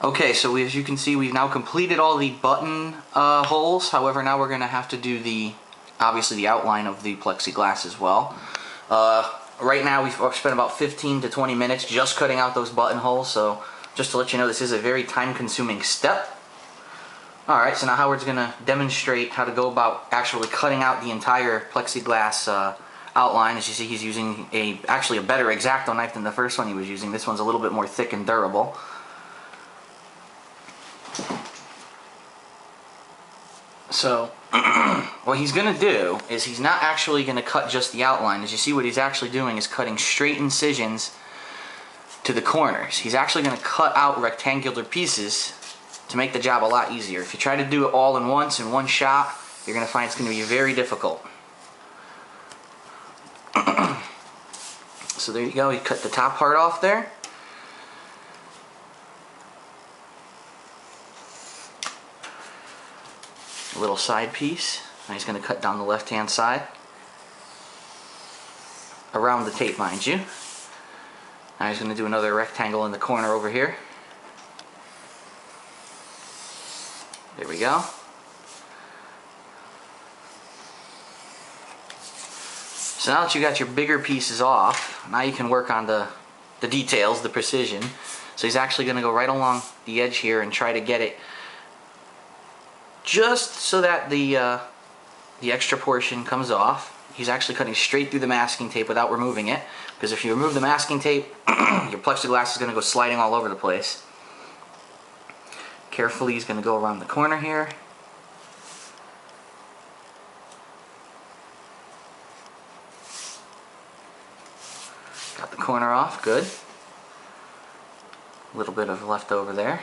Okay, so as you can see, we've now completed all the button holes. However, now we're going to have to do obviously the outline of the plexiglass as well. Right now we've spent about 15 to 20 minutes just cutting out those button holes, so just to let you know, this is a very time-consuming step. Alright, so now Howard's going to demonstrate how to go about actually cutting out the entire plexiglass outline. As you see, he's using actually a better X-Acto knife than the first one he was using. This one's a little bit more thick and durable. So, what he's going to do is he's not actually going to cut just the outline. As you see, what he's actually doing is cutting straight incisions to the corners. He's actually going to cut out rectangular pieces to make the job a lot easier. If you try to do it all in one shot, you're going to find it's going to be very difficult. So there you go, he cut the top part off there. A little side piece. Now he's going to cut down the left hand side. Around the tape, mind you. Now he's going to do another rectangle in the corner over here. There we go. So now that you got your bigger pieces off, now you can work on the details, the precision. So he's actually going to go right along the edge here and try to get it just so that the extra portion comes off. He's actually cutting straight through the masking tape without removing it, because if you remove the masking tape, your plexiglass is going to go sliding all over the place. Carefully, he's going to go around the corner here. Got the corner off, good. A little bit of leftover there.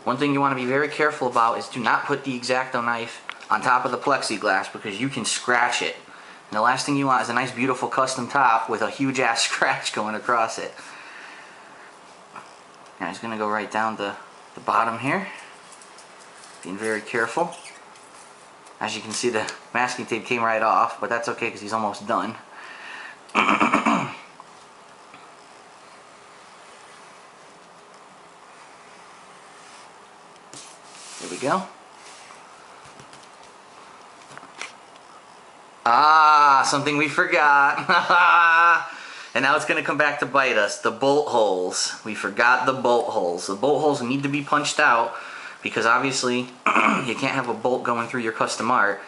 One thing you want to be very careful about is do not put the X-Acto knife on top of the plexiglass, because you can scratch it. And the last thing you want is a nice beautiful custom top with a huge ass scratch going across it. Now he's going to go right down the bottom here, being very careful. As you can see, the masking tape came right off, but that's okay because he's almost done. There we go. Ah, something we forgot. And now it's going to come back to bite us. The bolt holes. We forgot the bolt holes. The bolt holes need to be punched out because obviously you can't have a bolt going through your custom art.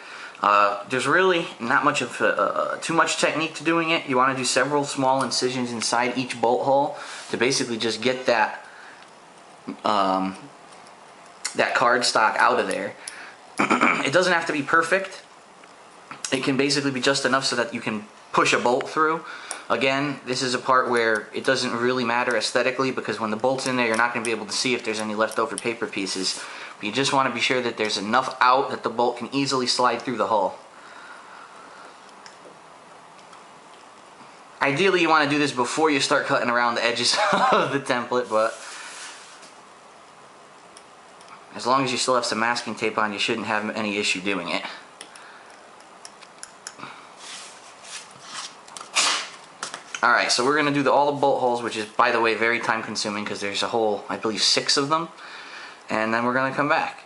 There's really not much of too much technique to doing it. You want to do several small incisions inside each bolt hole to basically just get that cardstock out of there. It doesn't have to be perfect. It can basically be just enough so that you can push a bolt through. Again, this is a part where it doesn't really matter aesthetically, because when the bolt's in there, you're not going to be able to see if there's any leftover paper pieces. But you just want to be sure that there's enough out that the bolt can easily slide through the hole. Ideally, you want to do this before you start cutting around the edges of the template, but as long as you still have some masking tape on, you shouldn't have any issue doing it. Alright, so we're going to do all the bolt holes, which is, by the way, very time consuming because there's a whole, I believe, 6 of them. And then we're going to come back.